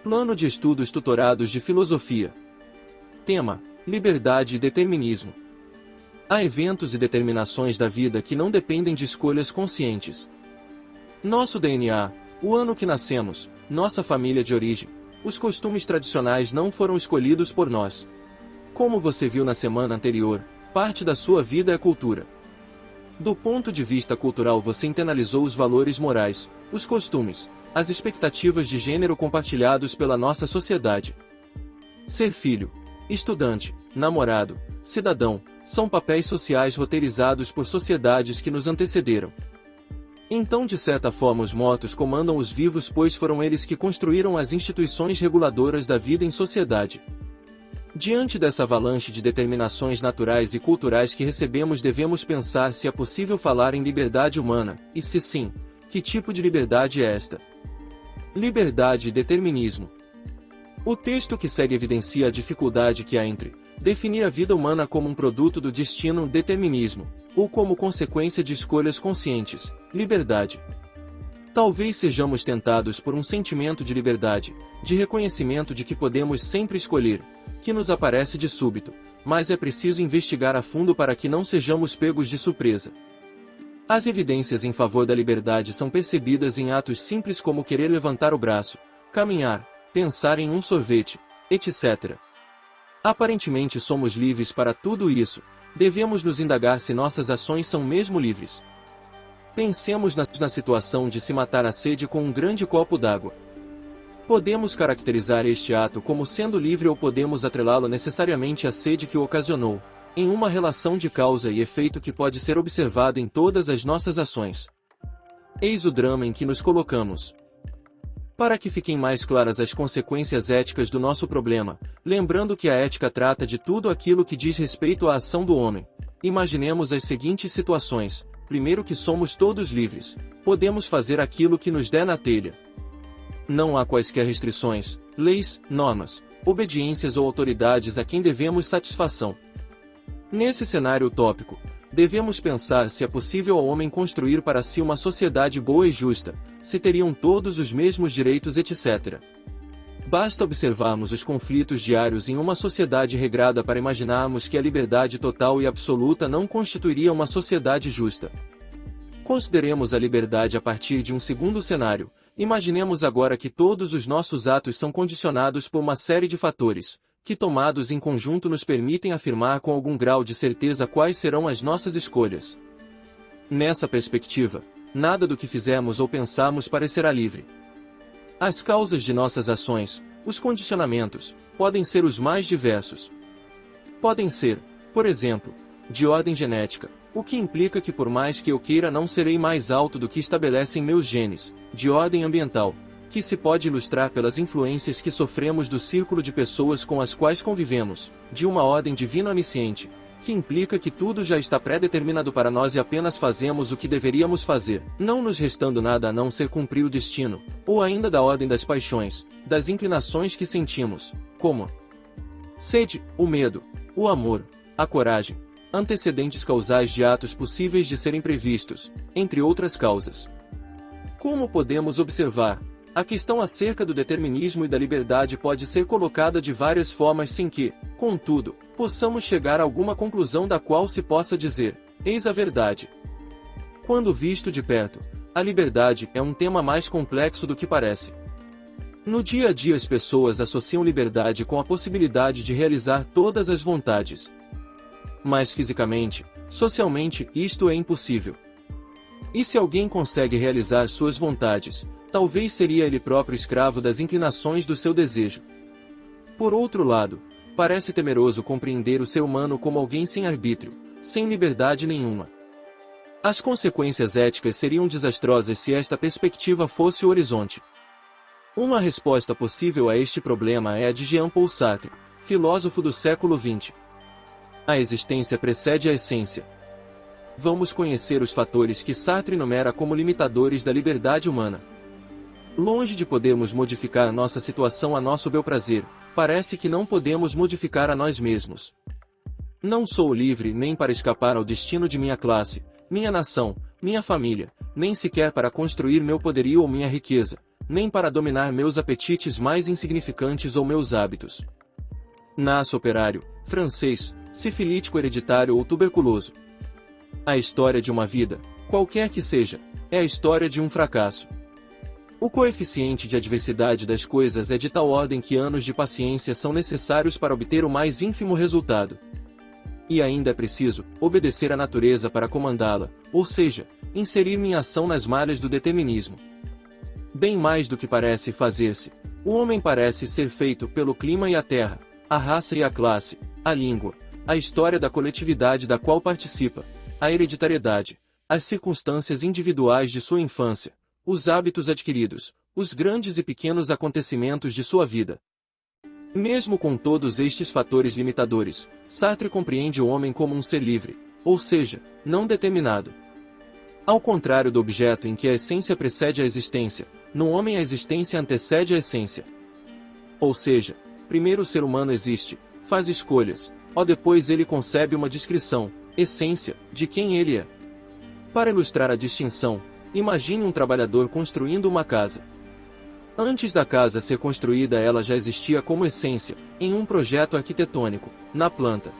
Plano de estudos tutorados de filosofia. Tema: liberdade e determinismo. Há eventos e determinações da vida que não dependem de escolhas conscientes. Nosso DNA, o ano que nascemos, nossa família de origem, os costumes tradicionais não foram escolhidos por nós. Como você viu na semana anterior, parte da sua vida é cultura. Do ponto de vista cultural, você internalizou os valores morais, os costumes, as expectativas de gênero compartilhados pela nossa sociedade. Ser filho, estudante, namorado, cidadão, são papéis sociais roteirizados por sociedades que nos antecederam. Então, de certa forma, os mortos comandam os vivos, pois foram eles que construíram as instituições reguladoras da vida em sociedade. Diante dessa avalanche de determinações naturais e culturais que recebemos, devemos pensar se é possível falar em liberdade humana, e se sim, que tipo de liberdade é esta? Liberdade e determinismo. O texto que segue evidencia a dificuldade que há entre definir a vida humana como um produto do destino, determinismo, ou como consequência de escolhas conscientes, liberdade. Talvez sejamos tentados por um sentimento de liberdade, de reconhecimento de que podemos sempre escolher, que nos aparece de súbito, mas é preciso investigar a fundo para que não sejamos pegos de surpresa. As evidências em favor da liberdade são percebidas em atos simples como querer levantar o braço, caminhar, pensar em um sorvete, etc. Aparentemente somos livres para tudo isso, devemos nos indagar se nossas ações são mesmo livres. Pensemos na situação de se matar à sede com um grande copo d'água. Podemos caracterizar este ato como sendo livre ou podemos atrelá-lo necessariamente à sede que o ocasionou, em uma relação de causa e efeito que pode ser observada em todas as nossas ações. Eis o drama em que nos colocamos. Para que fiquem mais claras as consequências éticas do nosso problema, lembrando que a ética trata de tudo aquilo que diz respeito à ação do homem, imaginemos as seguintes situações. Primeiro, que somos todos livres, podemos fazer aquilo que nos der na telha. Não há quaisquer restrições, leis, normas, obediências ou autoridades a quem devemos satisfação. Nesse cenário utópico, devemos pensar se é possível ao homem construir para si uma sociedade boa e justa, se teriam todos os mesmos direitos, etc. Basta observarmos os conflitos diários em uma sociedade regrada para imaginarmos que a liberdade total e absoluta não constituiria uma sociedade justa. Consideremos a liberdade a partir de um segundo cenário. Imaginemos agora que todos os nossos atos são condicionados por uma série de fatores, que tomados em conjunto nos permitem afirmar com algum grau de certeza quais serão as nossas escolhas. Nessa perspectiva, nada do que fizermos ou pensarmos parecerá livre. As causas de nossas ações, os condicionamentos, podem ser os mais diversos. Podem ser, por exemplo, de ordem genética, o que implica que por mais que eu queira não serei mais alto do que estabelecem meus genes, de ordem ambiental, que se pode ilustrar pelas influências que sofremos do círculo de pessoas com as quais convivemos, de uma ordem divina onisciente, que implica que tudo já está pré-determinado para nós e apenas fazemos o que deveríamos fazer, não nos restando nada a não ser cumprir o destino, ou ainda da ordem das paixões, das inclinações que sentimos, como sede, o medo, o amor, a coragem, antecedentes causais de atos possíveis de serem previstos, entre outras causas. Como podemos observar, a questão acerca do determinismo e da liberdade pode ser colocada de várias formas sem que, contudo, possamos chegar a alguma conclusão da qual se possa dizer: eis a verdade. Quando visto de perto, a liberdade é um tema mais complexo do que parece. No dia a dia as pessoas associam liberdade com a possibilidade de realizar todas as vontades. Mas fisicamente, socialmente, isto é impossível. E se alguém consegue realizar suas vontades, talvez seria ele próprio escravo das inclinações do seu desejo. Por outro lado, parece temeroso compreender o ser humano como alguém sem arbítrio, sem liberdade nenhuma. As consequências éticas seriam desastrosas se esta perspectiva fosse o horizonte. Uma resposta possível a este problema é a de Jean-Paul Sartre, filósofo do século XX. A existência precede a essência. Vamos conhecer os fatores que Sartre enumera como limitadores da liberdade humana. Longe de podermos modificar nossa situação a nosso bel prazer, parece que não podemos modificar a nós mesmos. Não sou livre nem para escapar ao destino de minha classe, minha nação, minha família, nem sequer para construir meu poderio ou minha riqueza, nem para dominar meus apetites mais insignificantes ou meus hábitos. Nasço operário, francês, sifilítico hereditário ou tuberculoso. A história de uma vida, qualquer que seja, é a história de um fracasso. O coeficiente de adversidade das coisas é de tal ordem que anos de paciência são necessários para obter o mais ínfimo resultado. E ainda é preciso obedecer à natureza para comandá-la, ou seja, inserir-me em ação nas malhas do determinismo. Bem mais do que parece fazer-se, o homem parece ser feito pelo clima e a terra, a raça e a classe, a língua, a história da coletividade da qual participa, a hereditariedade, as circunstâncias individuais de sua infância, os hábitos adquiridos, os grandes e pequenos acontecimentos de sua vida. Mesmo com todos estes fatores limitadores, Sartre compreende o homem como um ser livre, ou seja, não determinado. Ao contrário do objeto em que a essência precede a existência, no homem a existência antecede a essência. Ou seja, primeiro o ser humano existe, faz escolhas, depois ele concebe uma descrição, essência, de quem ele é. Para ilustrar a distinção, imagine um trabalhador construindo uma casa. Antes da casa ser construída, ela já existia como essência, em um projeto arquitetônico, na planta.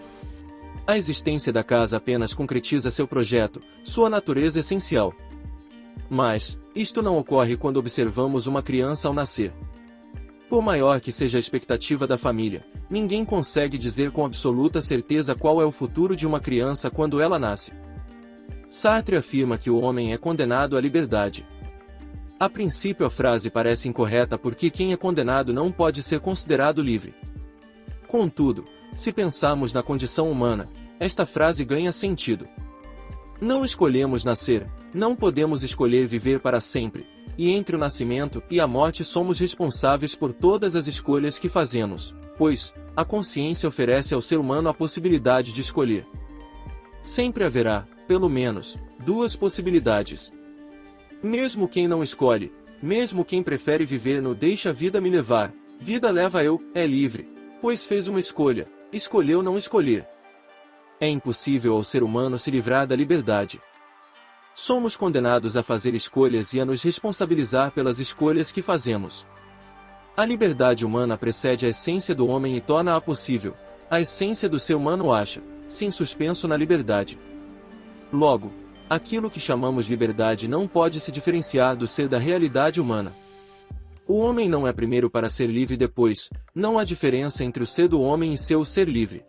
A existência da casa apenas concretiza seu projeto, sua natureza essencial. Mas, isto não ocorre quando observamos uma criança ao nascer. Por maior que seja a expectativa da família, ninguém consegue dizer com absoluta certeza qual é o futuro de uma criança quando ela nasce. Sartre afirma que o homem é condenado à liberdade. A princípio a frase parece incorreta porque quem é condenado não pode ser considerado livre. Contudo, se pensarmos na condição humana, esta frase ganha sentido. Não escolhemos nascer, não podemos escolher viver para sempre, e entre o nascimento e a morte somos responsáveis por todas as escolhas que fazemos, pois a consciência oferece ao ser humano a possibilidade de escolher. Sempre haverá, pelo menos, duas possibilidades. Mesmo quem não escolhe, mesmo quem prefere viver no deixa a vida me levar, vida leva eu, é livre, pois fez uma escolha, escolheu não escolher. É impossível ao ser humano se livrar da liberdade. Somos condenados a fazer escolhas e a nos responsabilizar pelas escolhas que fazemos. A liberdade humana precede a essência do homem e torna-a possível. A essência do ser humano acha-se em suspenso na liberdade. Logo, aquilo que chamamos liberdade não pode se diferenciar do ser da realidade humana. O homem não é primeiro para ser livre depois, não há diferença entre o ser do homem e seu ser livre.